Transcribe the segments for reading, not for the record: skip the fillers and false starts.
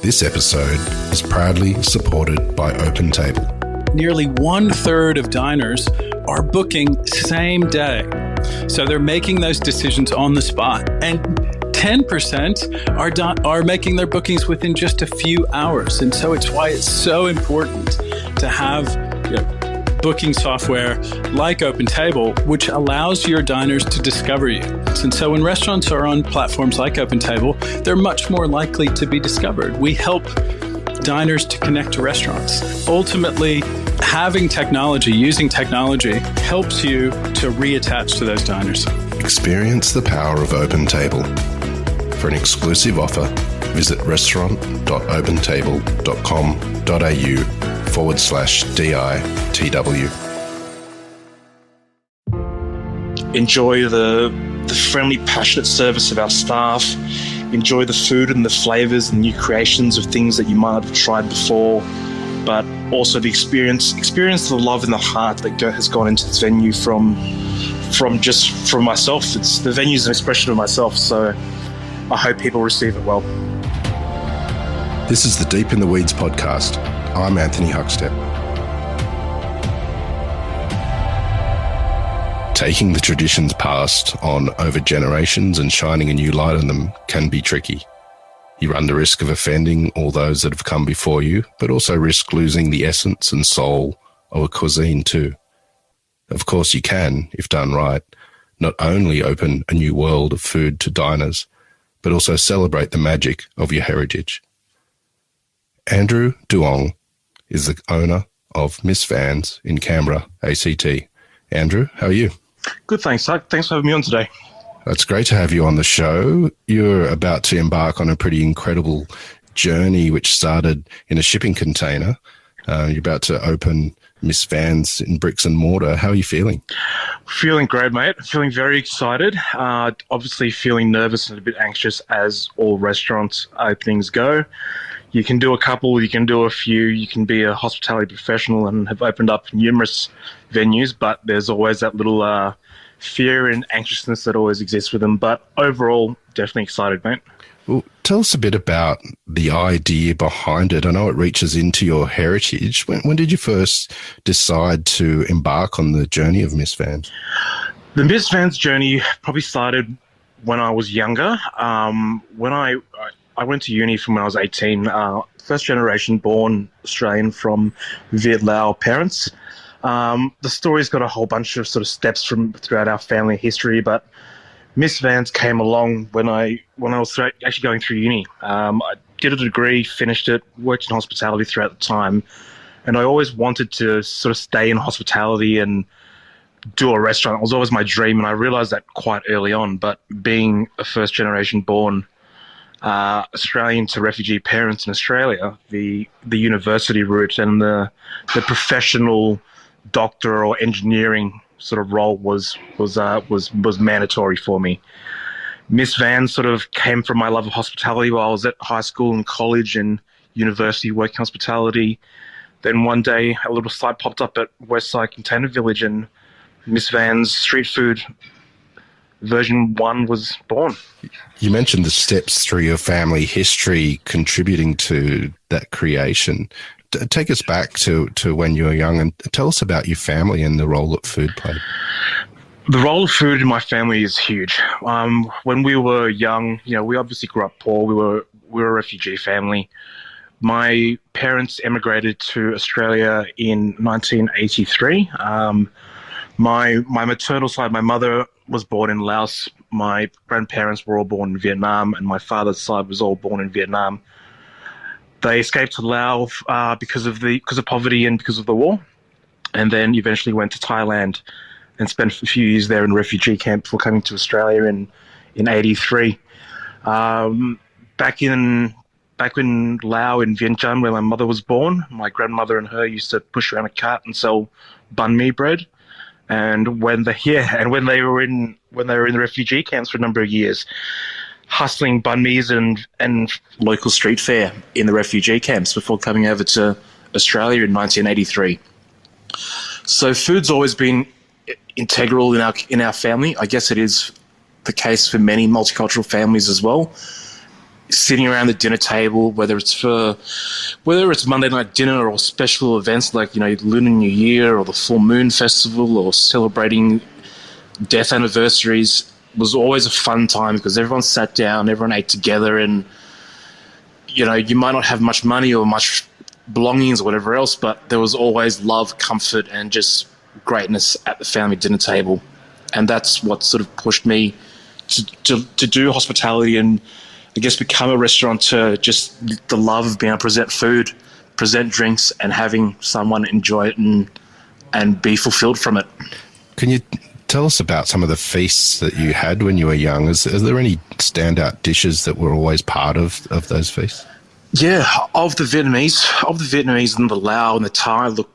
This episode is proudly supported by OpenTable. Nearly 1/3 of diners are booking same day. So they're making those decisions on the spot. And 10% are making their bookings within just a few hours. And so it's why it's so important to have booking software like OpenTable, which allows your diners to discover you. And so when restaurants are on platforms like OpenTable, they're much more likely to be discovered. We help diners to connect to restaurants. Ultimately, having technology, using technology, helps you to reattach to those diners. Experience the power of OpenTable. For an exclusive offer, visit restaurant.opentable.com.au/DITW. Enjoy the friendly, passionate service of our staff. Enjoy the food and the flavours and new creations of things that you might not have tried before, but also the experience the love and the heart that has gone into this venue from myself. It's the venue's an expression of myself, so I hope people receive it well. This is the Deep in the Weeds podcast. I'm Anthony Huckstep. Taking the traditions passed on over generations and shining a new light on them can be tricky. You run the risk of offending all those that have come before you, but also risk losing the essence and soul of a cuisine too. Of course, you can, if done right, not only open a new world of food to diners, but also celebrate the magic of your heritage. Andrew Duong is the owner of Miss Van's in Canberra, ACT. Andrew, how are you? Good, thanks, Huck. Thanks for having me on today. It's great to have you on the show. You're about to embark on a pretty incredible journey which started in a shipping container. You're about to open Miss Van's in bricks and mortar. How are you feeling? Feeling great, mate. Feeling very excited. Obviously feeling nervous and a bit anxious as all restaurant openings go. You can do a couple, you can do a few, you can be a hospitality professional and have opened up numerous venues, but there's always that little fear and anxiousness that always exists with them. But overall, definitely excited, mate. Well, tell us a bit about the idea behind it. I know it reaches into your heritage. When did you first decide to embark on the journey of Miss Van? The Miss Van's journey probably started when I was younger. When I went to uni from when I was 18, first generation born Australian from Viet Lao parents. The story's got a whole bunch of sort of steps throughout our family history, but Miss Van's came along when I was actually going through uni. I did a degree, finished it, worked in hospitality throughout the time, and I always wanted to sort of stay in hospitality and do a restaurant. It was always my dream, and I realised that quite early on. But being a first generation born Australian to refugee parents in Australia, the university route and the professional doctor or engineering sort of role was mandatory for me. Miss Van sort of came from my love of hospitality while I was at high school and college and university working hospitality. Then one day a little site popped up at Westside Container Village and Miss Van's street food version 1 was born. You mentioned the steps through your family history contributing to that creation. Take us back to when you were young and tell us about your family and the role that food played. The role of food in my family is huge. When we were young, we obviously grew up poor. We were a refugee family. My parents emigrated to Australia in 1983. My maternal side, my mother was born in Laos. My grandparents were all born in Vietnam, and my father's side was all born in Vietnam. They escaped to Laos because of poverty and because of the war, and then eventually went to Thailand and spent a few years there in a refugee camp before coming to Australia in 83. Back in Laos, in Vientiane, where my mother was born, my grandmother and her used to push around a cart and sell banh mi bread. And when they were in the refugee camps for a number of years, hustling banh mi's and local street fare in the refugee camps before coming over to Australia in 1983. So food's always been integral in our family. I guess it is the case for many multicultural families as well. sitting around the dinner table, whether it's Monday night dinner or special events like, Lunar New Year or the Full Moon Festival or celebrating death anniversaries, was always a fun time because everyone sat down, everyone ate together, and you might not have much money or much belongings or whatever else, but there was always love, comfort, and just greatness at the family dinner table. And that's what sort of pushed me to do hospitality and, I guess, become a restaurateur. Just the love of being able to present food, present drinks, and having someone enjoy it and be fulfilled from it. Can you tell us about some of the feasts that you had when you were young? Is there any standout dishes that were always part of those feasts? Yeah, of the Vietnamese and the Lao and the Thai, look,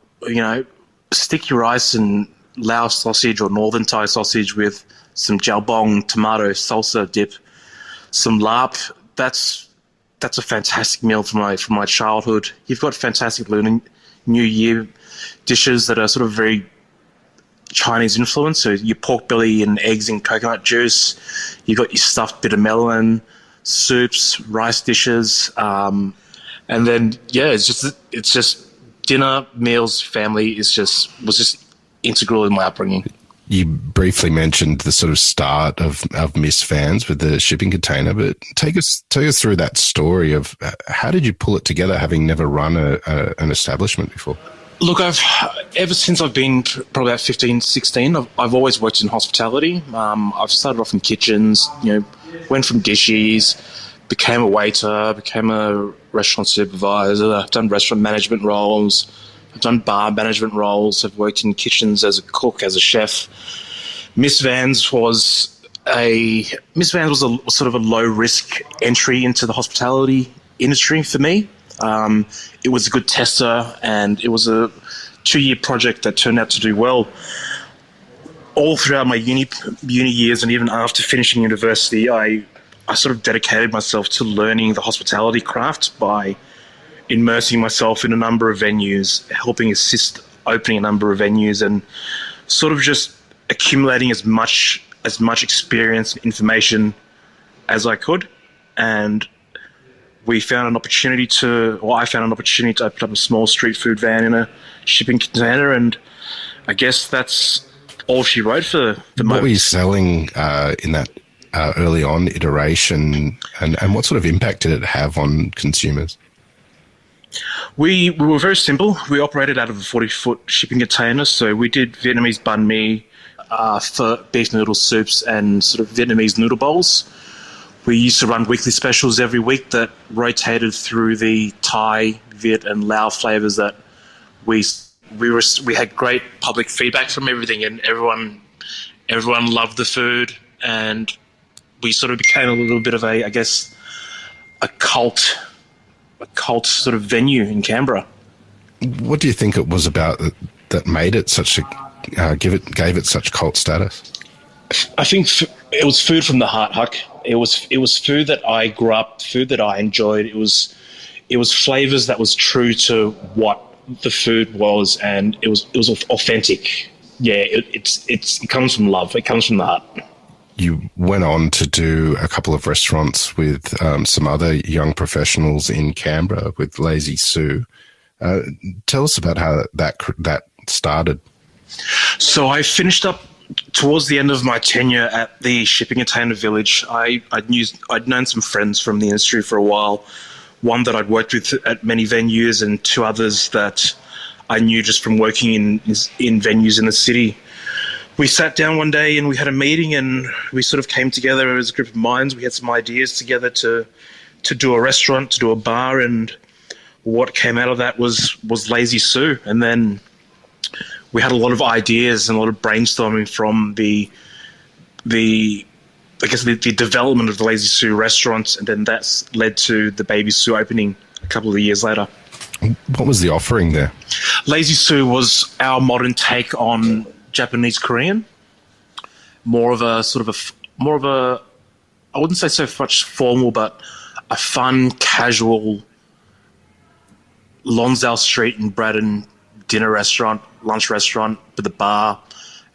sticky rice and Lao sausage or northern Thai sausage with some jambon, tomato, salsa dip, some lap. That's a fantastic meal from my childhood. You've got fantastic Lunar New Year dishes that are sort of very Chinese influence. So your pork belly and eggs in coconut juice. You've got your stuffed bitter melon, soups, rice dishes, and then it's just dinner, meals, family was just integral in my upbringing. You briefly mentioned the sort of start of Miss Vans with the shipping container, but take us through that story of how did you pull it together, having never run an establishment before? Look, ever since I've been probably about 15, 16, I've always worked in hospitality. I've started off in kitchens, went from dishes, became a waiter, became a restaurant supervisor. I've done restaurant management roles. I've done bar management roles. I've worked in kitchens as a cook, as a chef. Miss Vans was a sort of a low risk entry into the hospitality industry for me. It was a good tester, and it was a 2-year project that turned out to do well. All throughout my uni years, and even after finishing university, I sort of dedicated myself to learning the hospitality craft by immersing myself in a number of venues, helping assist opening a number of venues, and sort of just accumulating as much experience and information as I could. And I found an opportunity to open up a small street food van in a shipping container, and I guess that's all she wrote for the moment. What were you selling in that early on iteration, and what sort of impact did it have on consumers? We were very simple. We operated out of a 40-foot shipping container, so we did Vietnamese banh mi, for beef noodle soups, and sort of Vietnamese noodle bowls. We used to run weekly specials every week that rotated through the Thai, Viet, and Lao flavors that we had great public feedback from everything, and everyone loved the food, and we sort of became a little bit of a cult sort of venue in Canberra. What do you think it was about that made it gave it such cult status? I think it was food from the heart, Huck. It was food that I grew up, food that I enjoyed. It was flavors that was true to what the food was, and it was authentic. Yeah, it comes from love. It comes from the heart. You went on to do a couple of restaurants with some other young professionals in Canberra with Lazy Sue. Tell us about how that started. So I finished up towards the end of my tenure at the shipping container village. I'd known some friends from the industry for a while. One that I'd worked with at many venues, and 2 others that I knew just from working in venues in the city. We sat down one day and we had a meeting, and we sort of came together as a group of minds. We had some ideas together to do a restaurant, to do a bar, and what came out of that was Lazy Sue. And then we had a lot of ideas and a lot of brainstorming from the development of the Lazy Sue restaurant, and then that's led to the Baby Sue opening a couple of years later. What was the offering there? Lazy Sue was our modern take on Japanese Korean. More of a I wouldn't say so much formal, but a fun, casual Lonsdale Street in Braddon dinner restaurant, lunch restaurant with a bar.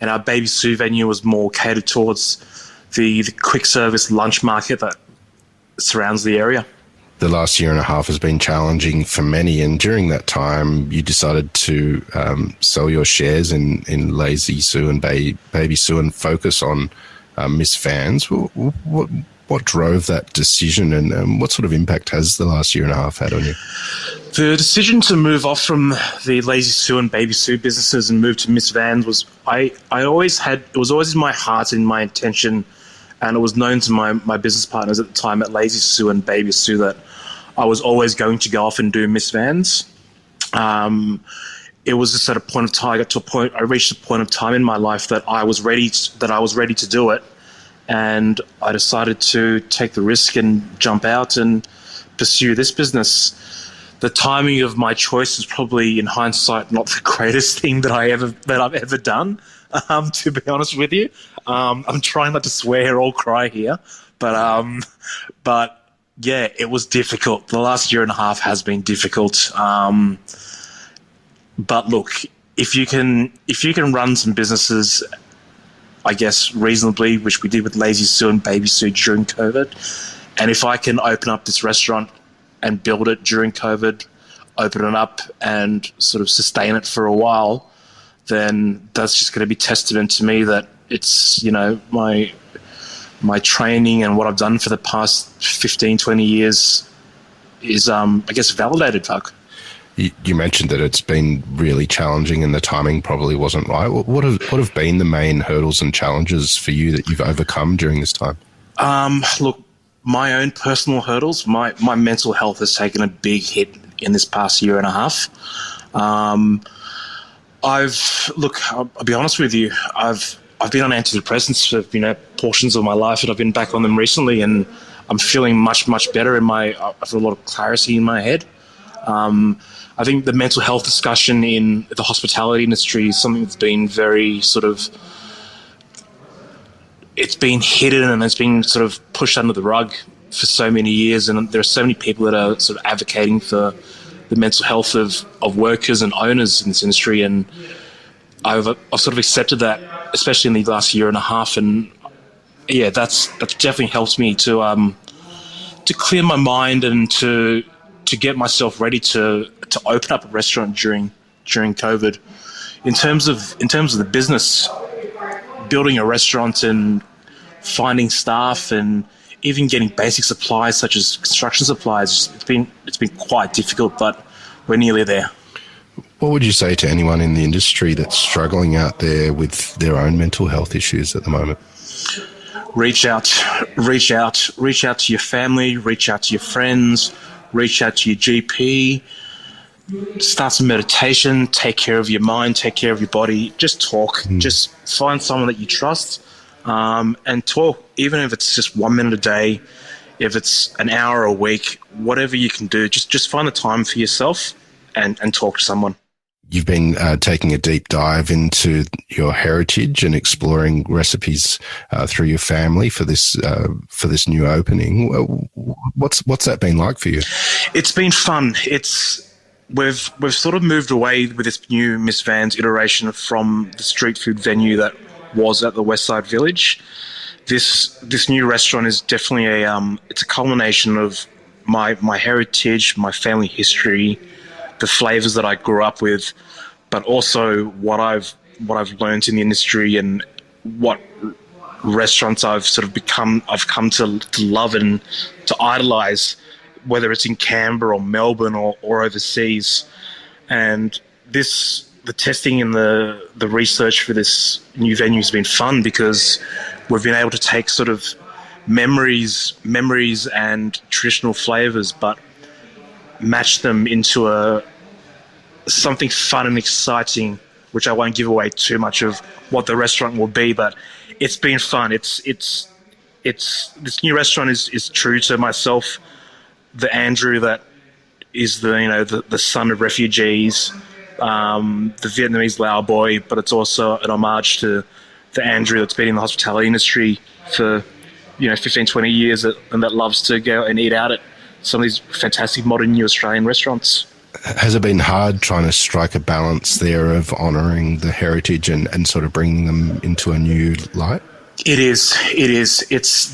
And our Baby Sue venue was more catered towards the quick service lunch market that surrounds the area. the last year and a half has been challenging for many, and during that time, you decided to sell your shares in Lazy Sue and Baby Sue and focus on Miss Vans. What drove that decision, and what sort of impact has the last year and a half had on you? The decision to move off from the Lazy Sue and Baby Sue businesses and move to Miss Vans was, it was always in my heart and my intention, and it was known to my business partners at the time at Lazy Sue and Baby Sue that I was always going to go off and do Miss Vans. It was just at a point of time, I reached a point of time in my life that I was ready to do it. And I decided to take the risk and jump out and pursue this business. The timing of my choice is probably, in hindsight, not the greatest thing that I've ever done. To be honest with you, I'm trying not to swear or cry here, but yeah, it was difficult. The last year and a half has been difficult. But look, if you can run some businesses, I guess, reasonably, which we did with Lazy Sue and Baby Sue during COVID. And if I can open up this restaurant and build it during COVID, open it up and sort of sustain it for a while, then that's just going to be testament to me that it's, my training and what I've done for the past 15, 20 years is, I guess, validated, Huck. You mentioned that it's been really challenging and the timing probably wasn't right. What have been the main hurdles and challenges for you that you've overcome during this time? Look, my own personal hurdles, my mental health has taken a big hit in this past year and a half. I'll be honest with you, I've been on antidepressants for portions of my life, and I've been back on them recently, and I'm feeling much, much better. I've got a lot of clarity in my head. I think the mental health discussion in the hospitality industry is something that's been very it's been hidden and it's been sort of pushed under the rug for so many years. And there are so many people that are sort of advocating for the mental health of workers and owners in this industry. And I've sort of accepted that, especially in the last year and a half. And yeah, that's definitely helped me to clear my mind and to get myself ready to open up a restaurant during COVID. In terms of the business, building a restaurant and finding staff and even getting basic supplies such as construction supplies, it's been quite difficult, but we're nearly there. What would you say to anyone in the industry that's struggling out there with their own mental health issues at the moment? Reach out to your family, reach out to your friends, reach out to your GP, start some meditation, take care of your mind, take care of your body, just talk. Just find someone that you trust and talk, even if it's just 1 minute a day, if it's an hour a week, whatever you can do, just find the time for yourself and talk to someone. You've been taking a deep dive into your heritage and exploring recipes through your family for this new opening. What's that been like for you? It's been fun. We've sort of moved away with this new Miss Vans iteration from the street food venue that was at the Westside Village. This new restaurant is definitely it's a culmination of my heritage, my family history, the flavors that I grew up with, but also what I've learned in the industry and what restaurants I've come to love and to idolize, whether it's in Canberra or Melbourne or overseas. And the testing and the research for this new venue has been fun because we've been able to take sort of memories and traditional flavors, but match them into something fun and exciting, which I won't give away too much of what the restaurant will be, but it's been fun. It's this new restaurant is true to myself, the Andrew that is the son of refugees, the Vietnamese Lao boy, but it's also an homage to the Andrew that's been in the hospitality industry for 15, 20 years and that loves to go and eat out at some of these fantastic modern new Australian restaurants. Has it been hard trying to strike a balance there of honouring the heritage and sort of bringing them into a new light? It is. It's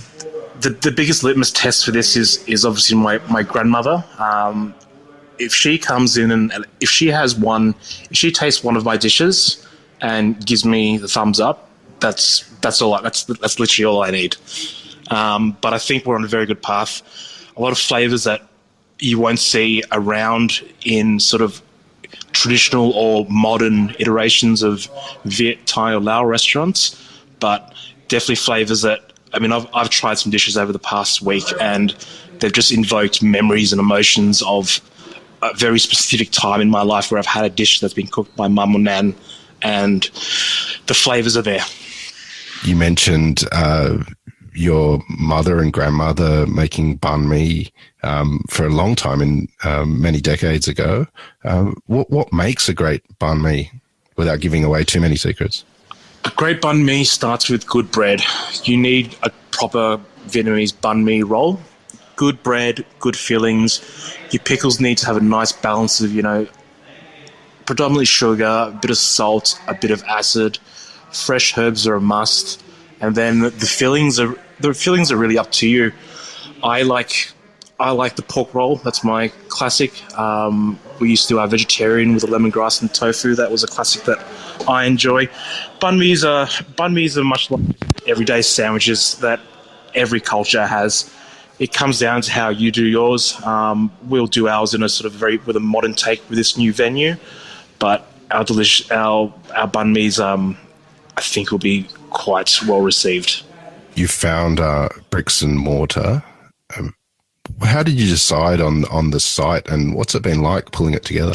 The biggest litmus test for this is obviously my grandmother. If she comes in and if she tastes one of my dishes and gives me the thumbs up, that's all. That's literally all I need. But I think we're on a very good path. A lot of flavors that you won't see around in sort of traditional or modern iterations of Viet, Thai, or Lao restaurants, but definitely flavors that, I mean, I've tried some dishes over the past week and they've just invoked memories and emotions of a very specific time in my life where I've had a dish that's been cooked by mum or nan, and the flavors are there. You mentioned your mother and grandmother making banh mi for a long time, in many decades ago. What makes a great banh mi, without giving away too many secrets? A great banh mi starts with good bread. You need a proper Vietnamese banh mi roll. Good bread, good fillings. Your pickles need to have a nice balance of, predominantly sugar, a bit of salt, a bit of acid. Fresh herbs are a must. And then the fillings are really up to you. I like the pork roll. That's my classic. We used to do our vegetarian with the lemongrass and tofu. That was a classic that I enjoy. Banh mi's are much like everyday sandwiches that every culture has. It comes down to how you do yours. We'll do ours in a sort of with a modern take with this new venue, but our banh mi's I think will be quite well received. You found bricks and mortar. How did you decide on the site, and what's it been like pulling it together?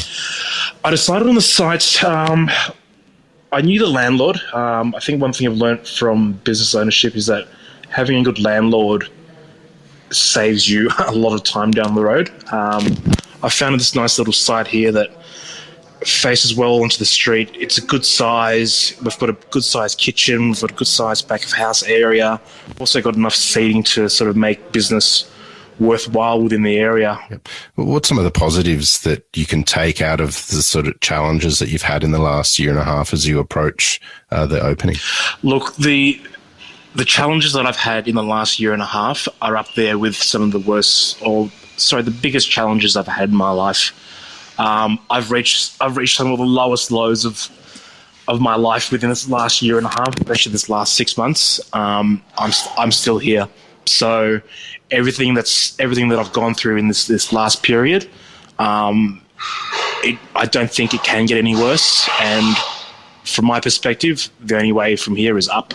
I decided on the site. I knew the landlord. I think one thing I've learnt from business ownership is that having a good landlord saves you a lot of time down the road. I found this nice little site here that faces well onto the street. It's a good size. We've got a good sized kitchen. We've got a good sized back of house area. We've also got enough seating to sort of make business worthwhile within the area. Yep. What's some of the positives that you can take out of the sort of challenges that you've had in the last year and a half as you approach the opening? Look, the challenges that I've had in the last year and a half are up there with some of the biggest challenges I've had in my life. I've reached some of the lowest lows of my life within this last year and a half, especially this last 6 months. I'm still here. So everything that I've gone through in this last period, I don't think it can get any worse. And from my perspective, the only way from here is up.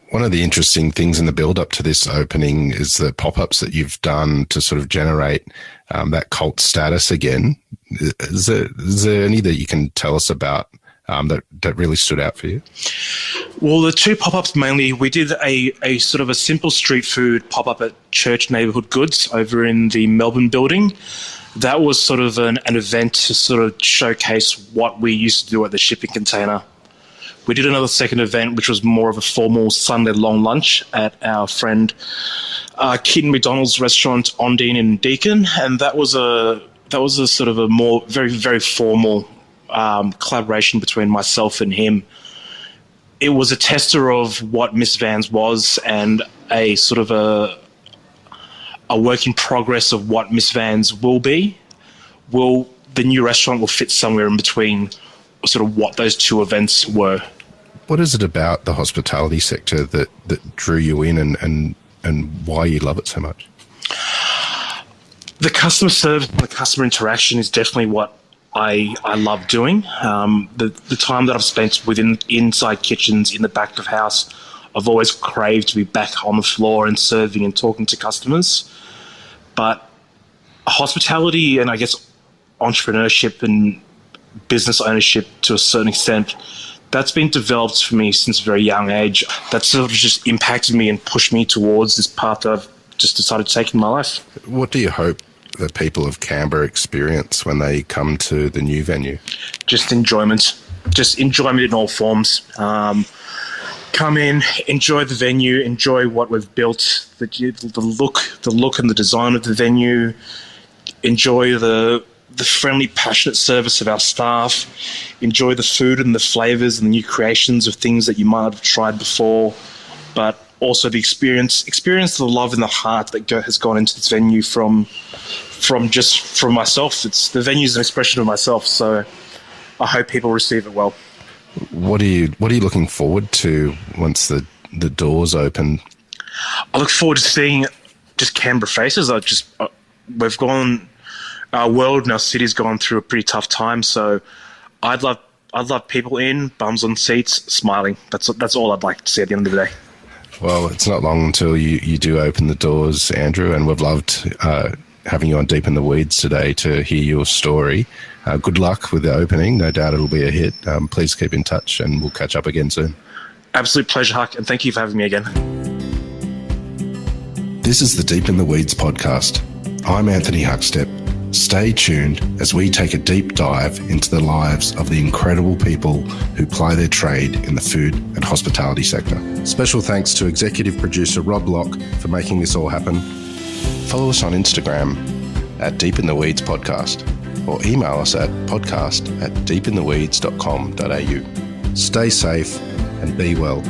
One of the interesting things in the build-up to this opening is the pop-ups that you've done to sort of generate that cult status again. Is there any that you can tell us about that really stood out for you? Well, the two pop-ups mainly, we did a sort of a simple street food pop-up at Church Neighbourhood Goods over in the Melbourne building. That was sort of an event to sort of showcase what we used to do at the shipping container. We did another second event, which was more of a formal Sunday long lunch at our friend Keaton McDonald's restaurant, Ondine in Deakin, and that was a sort of a more very, very formal collaboration between myself and him. It was a tester of what Miss Vans was and a sort of a work in progress of what Miss Vans will be. The new restaurant will fit somewhere in between sort of what those two events were. What is it about the hospitality sector that drew you in and why you love it so much? The customer service and the customer interaction is definitely what I love doing. The time that I've spent inside kitchens in the back of house, I've always craved to be back on the floor and serving and talking to customers. But hospitality and I guess entrepreneurship and business ownership to a certain extent, that's been developed for me since a very young age. That sort of just impacted me and pushed me towards this path that I've just decided to take in my life. What do you hope the people of Canberra experience when they come to the new venue? Just enjoyment in all forms. Come in, enjoy the venue, enjoy what we've built, the look and the design of the venue, enjoy the friendly, passionate service of our staff, enjoy the food and the flavours and the new creations of things that you might have tried before. But also the experience, the love and the heart that has gone into this venue from myself. The venue is an expression of myself, so I hope people receive it well. What are you looking forward to once the doors open? I look forward to seeing just Canberra faces. We've gone, our world and our city's gone through a pretty tough time, so I'd love people in, bums on seats, smiling. That's all I'd like to see at the end of the day. Well, it's not long until you do open the doors, Andrew, and we've loved having you on Deep in the Weeds today to hear your story. Good luck with the opening. No doubt it'll be a hit. Please keep in touch and we'll catch up again soon. Absolute pleasure, Huck, and thank you for having me again. This is the Deep in the Weeds podcast. I'm Anthony Huckstep. Stay tuned as we take a deep dive into the lives of the incredible people who ply their trade in the food and hospitality sector. Special thanks to executive producer Rob Locke for making this all happen. Follow us on Instagram at Deep in the Weeds Podcast or email us at podcast@deepintheweeds.com.au. Stay safe and be well.